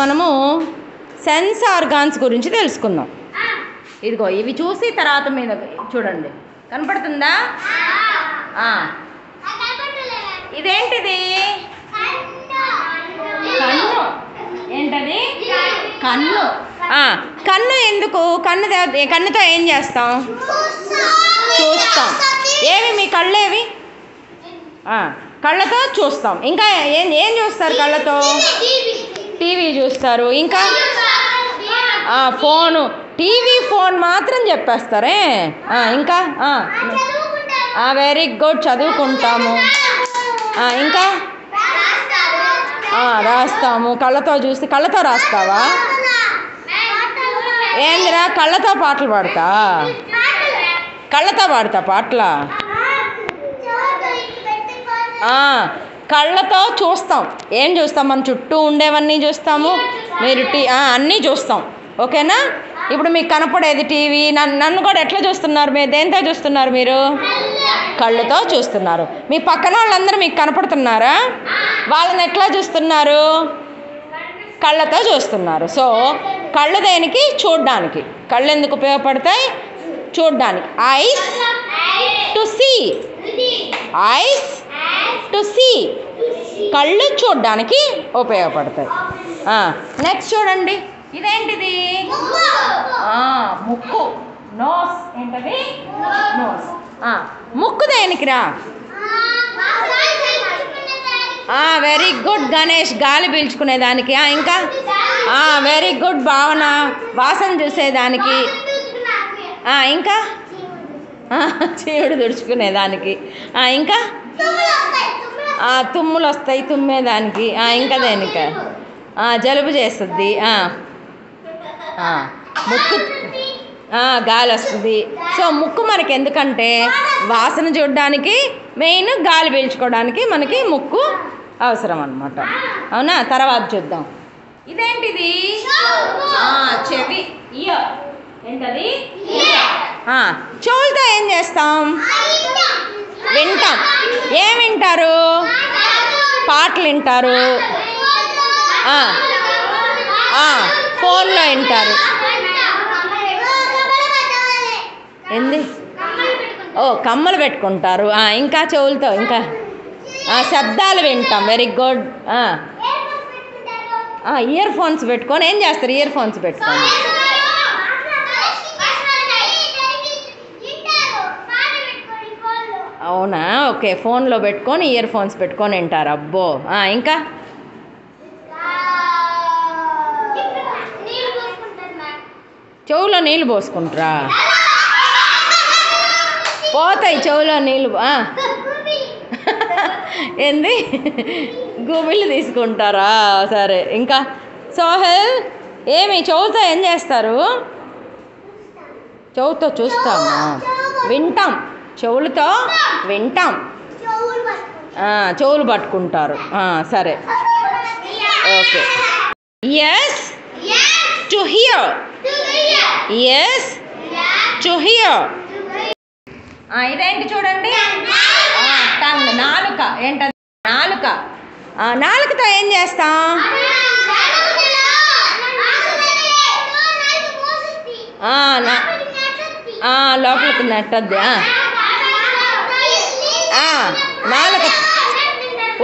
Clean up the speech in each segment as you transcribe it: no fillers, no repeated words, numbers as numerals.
మనము sense organs గురించి తెలుసుకుందాం. ఇదిగో ఇవి చూసి తర్వాత మీద చూడండి, కనపడుతుందా? ఇదేంటిది? కన్ను. ఏంటది? కన్ను. కన్ను ఎందుకు? కన్నుతో ఏం చేస్తాం? చూస్తాం. ఏవి మీ కళ్ళేవి? కళ్ళతో చూస్తాం. ఇంకా ఏం చూస్తారు కళ్ళతో? టీవీ చూస్తారు. ఇంకా ఫోను. టీవీ ఫోన్ మాత్రం చెప్పేస్తారే. ఇంకా వెరీ గుడ్, చదువుకుంటాము. ఇంకా రాస్తాము. కళ్ళతో చూసి కళ్ళతో రాస్తావా? ఏందిరా కళ్ళతో పాటలు పాడతా? కళ్ళతో పాడతా పాటల? కళ్ళతో చూస్తాం. ఏం చూస్తాం? మన చుట్టూ ఉండేవన్నీ చూస్తాము. మీరు అన్నీ చూస్తాం. ఓకేనా? ఇప్పుడు మీకు కనపడేది టీవీ. నన్ను కూడా ఎట్లా చూస్తున్నారు? మీరు దేంతో చూస్తున్నారు? మీరు కళ్ళతో చూస్తున్నారు. మీ పక్కన వాళ్ళందరూ మీకు కనపడుతున్నారా? వాళ్ళని ఎట్లా చూస్తున్నారు? కళ్ళతో చూస్తున్నారు. సో కళ్ళు దేనికి? చూడ్డానికి. కళ్ళు ఎందుకు ఉపయోగపడతాయి? చూడ్డానికి. Eyes to see. Eyes to see. కళ్ళు చూడ్డానికి ఉపయోగపడతాయి. నెక్స్ట్ చూడండి, ఇదేంటిది? ముక్కు. నోస్. ఏంటది? నోస్. ముక్కు దేనికిరా? వెరీ గుడ్ గణేష్, గాలి పీల్చుకునేదానికి. ఇంకా వెరీ గుడ్ భావన, వాసన చూసేదానికి. ఇంకా చీవుడు తుడుచుకునేదానికి. ఇంకా తుమ్ములు వస్తాయి తుమ్మేదానికి. ఇంకా దేనిక? జలుబు చేస్తుంది. ముక్కు గాలి వస్తుంది. సో ముక్కు మనకి ఎందుకంటే వాసన చూడడానికి, మెయిన్ గాలి పీల్చుకోవడానికి మనకి ముక్కు అవసరం అన్నమాట. అవునా? తర్వాత చూద్దాం. ఇదేంటిది? చెవి. ఇయర్. ఏంటది? చెవులతో ఏం చేస్తాం? వింటాం. ఏం వింటారు? పాటలు వింటారు. ఫోన్లో వింటారు. ఏంది? కమ్మలు పెట్టుకుంటారు. ఇంకా చెవులతో ఇంకా శబ్దాలు వింటాం. Very good. ఇయర్ ఫోన్స్ పెట్టుకొని ఏం చేస్తారు? ఇయర్ ఫోన్స్ పెట్టుకొని అవునా? ఓకే, ఫోన్లో పెట్టుకొని ఇయర్ ఫోన్స్ పెట్టుకొని వింటారు. అబ్బో. ఇంకా చెవులో నీళ్ళు పోసుకుంటారా? పోతాయి చెవులో నీళ్ళు. ఏంది? గుబిళ్ళు తీసుకుంటారా? సరే. ఇంకా సోహెల్, ఏమి చెవుతో ఏం చేస్తారు? చెవుతో చూస్తామా? వింటాం. చెవులతో వింటాం. చెవులు పట్టుకుంటారు. సరే. Okay. Ears to hear. Ears to hear. ఇదేంటి చూడండి? టంగ్. నాలుక. ఏంటది? నాలుక. నాలుకతో ఏం చేస్తాం? లోపలికి నెట్టద్ది. నాలుక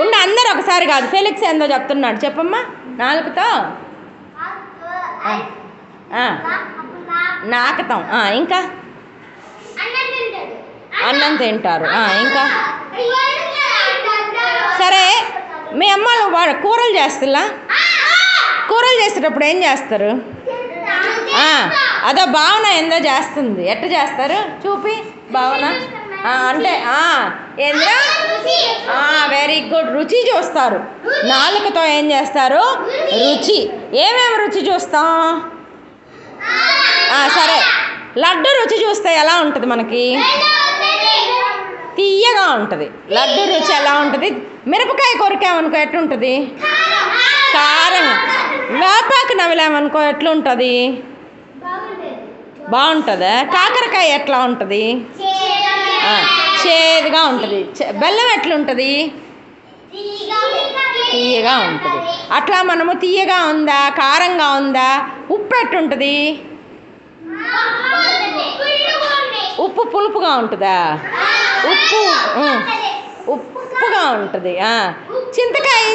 ఉండ. అందరు ఒకసారి కాదు. ఫెలిక్స్ ఏందో చెప్తున్నాడు, చెప్పమ్మా. నాలుకతో నాకుతాం. ఇంకా అన్నం తింటారు. ఇంకా సరే, మీ అమ్మ కూరలు చేస్తున్నా? కూరలు చేసేటప్పుడు ఏం చేస్తారు? అదో భావన ఏందో చేస్తుంది. ఎట్లా చేస్తారు? చూపి భావన. అంటే ఏంద్రా? Very good. రుచి చూస్తారు. నాలుకతో ఏం చేస్తారు? రుచి. ఏమేమి రుచి చూస్తాం? సరే, లడ్డు రుచి చూస్తే ఎలా ఉంటుంది? మనకి తీయగా ఉంటుంది. లడ్డు రుచి ఎలా ఉంటుంది? మిరపకాయ కొరికామనుకో ఎట్లుంటుంది? కారం. వేపాకు నవ్వలేమనుకో ఎట్లుంటుంది? బాగుంటుందా? కాకరకాయ ఎట్లా ఉంటుంది? చేదుగా ఉంటుంది. బెల్లం ఎట్లుంటుంది? తీయగా ఉంటుంది. అట్లా మనము తీయగా ఉందా, కారంగా ఉందా, ఉప్పు ఎట్టుంటుంది? ఉప్పు పులుపుగా ఉంటుందా? ఉప్పు ఉప్పుగా ఉంటుంది.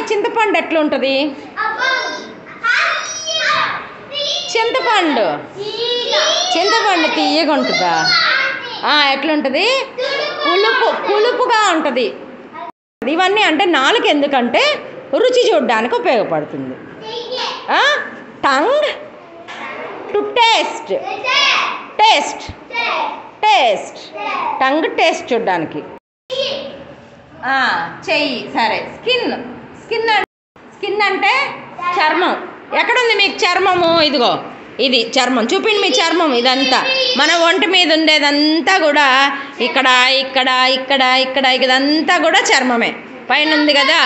చింతపండు ఎట్లుంటుంది? చింతపండు తీయగా ఉంటుందా? ఎట్లుంటుంది? పులుపుగా ఉంటుంది. ఇవన్నీ అంటే నాలుక ఎందుకంటే రుచి చూడడానికి ఉపయోగపడుతుంది. Tongue to taste tongue taste చూడడానికి. చెయ్యి సరే. స్కిన్ అంటే చర్మం. ఎక్కడుంది మీకు చర్మము? ఇదిగో ఇది చర్మం. చూపిండి మీ చర్మం. ఇదంతా మన ఒంటి మీద ఉండేదంతా కూడా ఇక్కడ ఇక్కడ ఇక్కడ ఇక్కడ ఇదంతా కూడా చర్మమే. పైన ఉంది కదా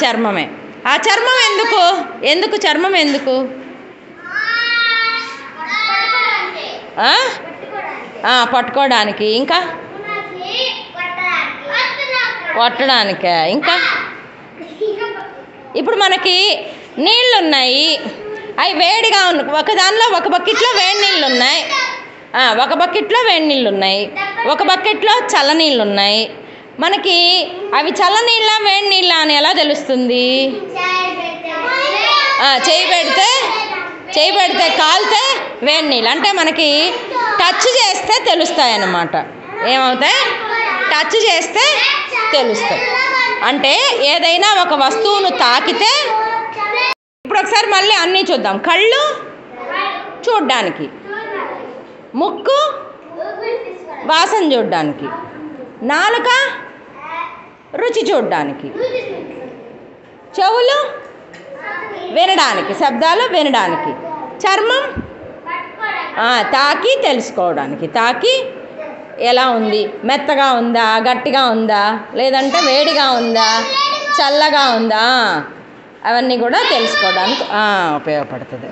చర్మమే. ఆ చర్మం ఎందుకు చర్మం ఎందుకు? పట్టుకోవడానికి, ఇంకా కొట్టడానికే. ఇంకా ఇప్పుడు మనకి నీళ్ళు ఉన్నాయి, అవి వేడిగా ఉన్నాయి. ఒక బకెట్లో వేడి నీళ్ళు ఉన్నాయి, ఒక బకెట్లో వేడి నీళ్ళు ఉన్నాయి, ఒక బకెట్లో చల్లనీళ్ళు ఉన్నాయి. మనకి అవి చల్లనీళ్ళ వేడి నీళ్ళ అని ఎలా తెలుస్తుంది? చేయి పెడితే కాలితే వేడి నీళ్ళు అంటే మనకి టచ్ చేస్తే తెలుస్తాయి అన్నమాట. ఏమవుతాయి? టచ్ చేస్తే తెలుస్తాయి. అంటే ఏదైనా ఒక వస్తువును తాకితే, ఇప్పుడు ఒకసారి మళ్ళీ అన్నీ చూద్దాం. కళ్ళు చూడ్డానికి, ముక్కు వాసన చూడ్డానికి, నాలుక రుచి చూడ్డానికి, చెవులు వినడానికి, శబ్దాలు వినడానికి, చర్మం తాకి తెలుసుకోవడానికి. తాకి ఎలా ఉంది, మెత్తగా ఉందా, గట్టిగా ఉందా, లేదంటే వేడిగా ఉందా, చల్లగా ఉందా, అవన్నీ కూడా తెలుసుకోవడానికి ఉపయోగపడుతుంది.